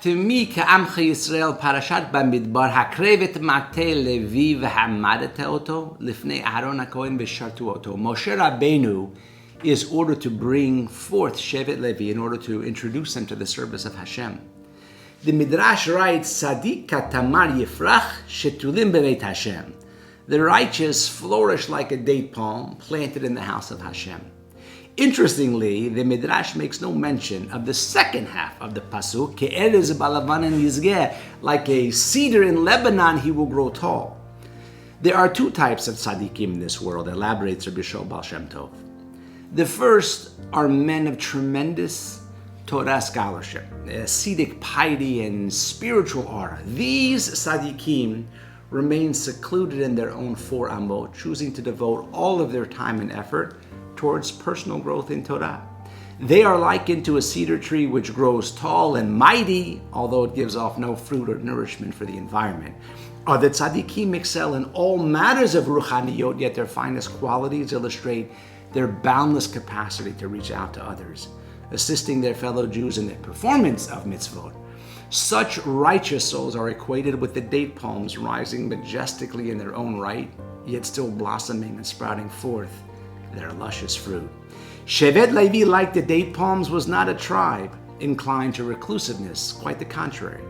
To me, כעמך ישראל, Parashat BAMIDBAR, הקרבת מטה לוי והעמדת אותו לפני אהרון הכהן ושרתו אותו. Moshe Rabbeinu is ordered to bring forth Shevet Levi in order to introduce them to the service of Hashem. The Midrash writes, Sadiq katamar yifrach shetulim beveit Hashem. The righteous flourish like a date palm planted in the house of Hashem. Interestingly, the Midrash makes no mention of the second half of the pasuk, Ke'erez balavanan yizgeh, like a cedar in Lebanon, he will grow tall. There are two types of tzaddikim in this world, elaborates Rabbi Shol Baal Shem Tov. The first are men of tremendous Torah scholarship, ascetic piety, and spiritual aura. These tzaddikim remain secluded in their own four amot, choosing to devote all of their time and effort towards personal growth in Torah. They are likened to a cedar tree which grows tall and mighty, although it gives off no fruit or nourishment for the environment. Other tzaddikim excel in all matters of ruchaniyot, yet their finest qualities illustrate their boundless capacity to reach out to others, assisting their fellow Jews in the performance of mitzvot. Such righteous souls are equated with the date palms rising majestically in their own right, yet still blossoming and sprouting forth their luscious fruit. Shevet Levi, like the date palms, was not a tribe inclined to reclusiveness, quite the contrary.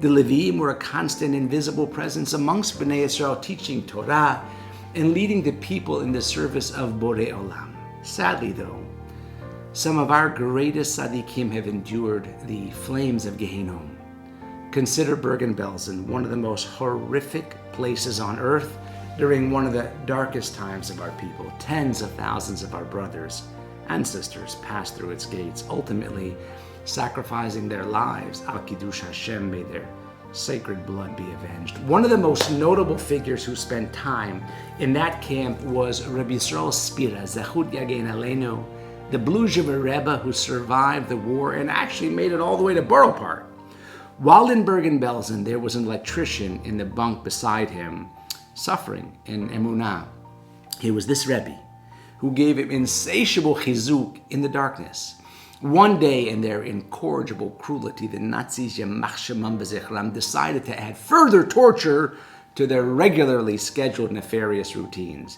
The Leviim were a constant, invisible presence amongst Bnei Israel, teaching Torah and leading the people in the service of Borei Olam. Sadly, though, some of our greatest tzaddikim have endured the flames of Gehinnom. Consider Bergen-Belsen, one of the most horrific places on earth during one of the darkest times of our people. Tens of thousands of our brothers and sisters passed through its gates, ultimately sacrificing their lives. Al Kiddush Hashem, may their sacred blood be avenged. One of the most notable figures who spent time in that camp was Rabbi Yisrael Spira, Zechut Yagein Aleinu, the Blujever Rebbe who survived the war and actually made it all the way to Borough Park. While in Bergen-Belsen, there was an electrician in the bunk beside him, suffering in emunah. It was this Rebbe who gave him insatiable chizuk in the darkness. One day, in their incorrigible cruelty, the Nazis decided to add further torture to their regularly scheduled nefarious routines.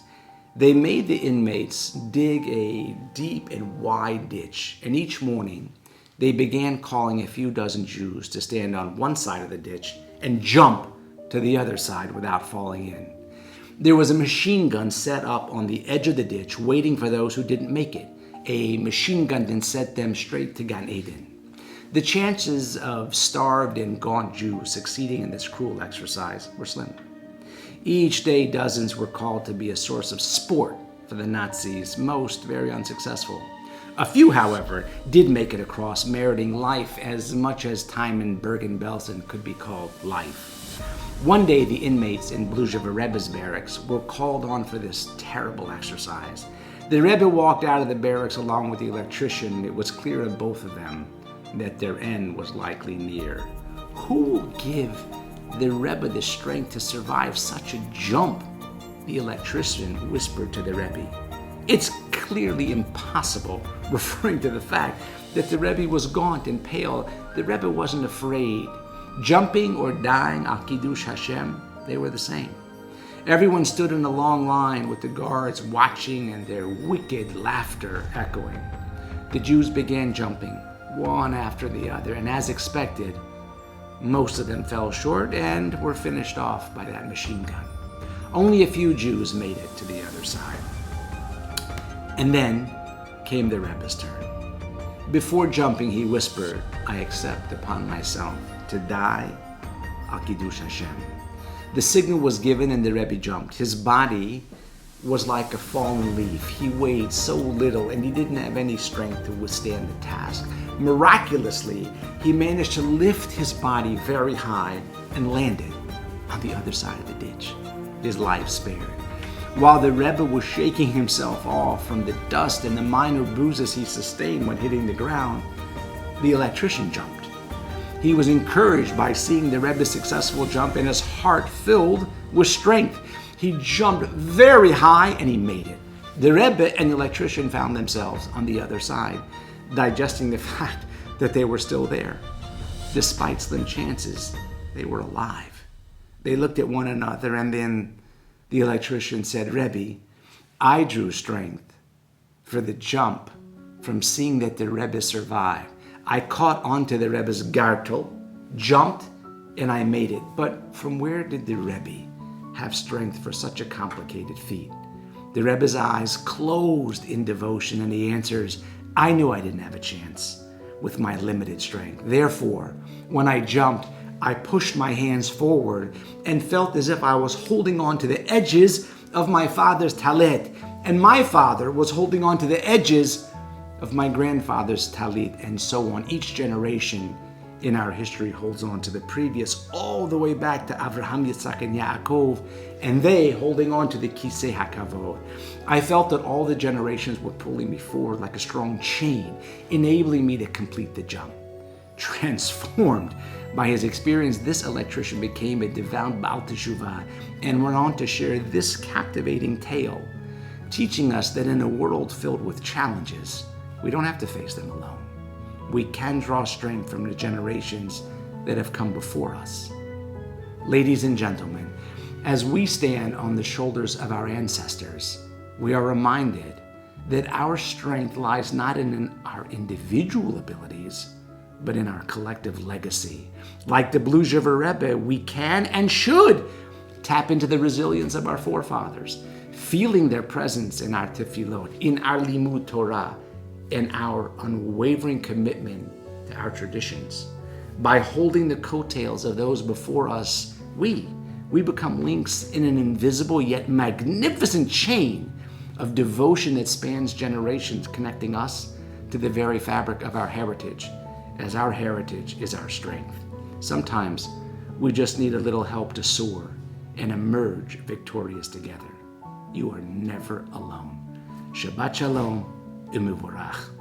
They made the inmates dig a deep and wide ditch, and each morning they began calling a few dozen Jews to stand on one side of the ditch and jump to the other side without falling in. There was a machine gun set up on the edge of the ditch waiting for those who didn't make it. A machine gun then sent them straight to Gan Eden. The chances of starved and gaunt Jews succeeding in this cruel exercise were slim. Each day, dozens were called to be a source of sport for the Nazis, most very unsuccessful. A few, however, did make it across, meriting life as much as time in Bergen-Belsen could be called life. One day, the inmates in Blujever Rebbe's barracks were called on for this terrible exercise. The Rebbe walked out of the barracks along with the electrician. It was clear to both of them that their end was likely near. Who will give the Rebbe the strength to survive such a jump? The electrician whispered to the Rebbe. It's clearly impossible, referring to the fact that the Rebbe was gaunt and pale. The Rebbe wasn't afraid. Jumping or dying, Al Kiddush Hashem, they were the same. Everyone stood in a long line with the guards watching and their wicked laughter echoing. The Jews began jumping, one after the other, and as expected, most of them fell short and were finished off by that machine gun. Only a few Jews made it to the other side. And then came the Rebbe's turn. Before jumping, he whispered, I accept upon myself to die, Al Kiddush Hashem. The signal was given and the Rebbe jumped. His body was like a fallen leaf. He weighed so little and he didn't have any strength to withstand the task. Miraculously, he managed to lift his body very high and landed on the other side of the ditch. His life spared. While the Rebbe was shaking himself off from the dust and the minor bruises he sustained when hitting the ground, the electrician jumped. He was encouraged by seeing the Rebbe's successful jump and his heart filled with strength. He jumped very high and he made it. The Rebbe and the electrician found themselves on the other side, digesting the fact that they were still there. Despite slim chances, they were alive. They looked at one another, and then the electrician said, Rebbe, I drew strength for the jump from seeing that the Rebbe survived. I caught onto the Rebbe's gartel, jumped, and I made it. But from where did the Rebbe have strength for such a complicated feat? The Rebbe's eyes closed in devotion, and he answers, I knew I didn't have a chance with my limited strength. Therefore, when I jumped, I pushed my hands forward and felt as if I was holding on to the edges of my father's talit, and my father was holding on to the edges of my grandfather's talit, and so on. Each generation in our history holds on to the previous, all the way back to Avraham, Yitzhak, and Yaakov, and they holding on to the Kisei HaKavod. I felt that all the generations were pulling me forward like a strong chain, enabling me to complete the jump. Transformed by his experience, this electrician became a devout Baal Teshuvah and went on to share this captivating tale, teaching us that in a world filled with challenges, we don't have to face them alone. We can draw strength from the generations that have come before us. Ladies and gentlemen, as we stand on the shoulders of our ancestors, we are reminded that our strength lies not in our individual abilities, but in our collective legacy. Like the Blujever Rebbe, we can and should tap into the resilience of our forefathers, feeling their presence in our tefillot, in our limud Torah, and our unwavering commitment to our traditions. By holding the coattails of those before us, we become links in an invisible yet magnificent chain of devotion that spans generations, connecting us to the very fabric of our heritage, as our heritage is our strength. Sometimes we just need a little help to soar and emerge victorious together. You are never alone. Shabbat Shalom. Umuvarach.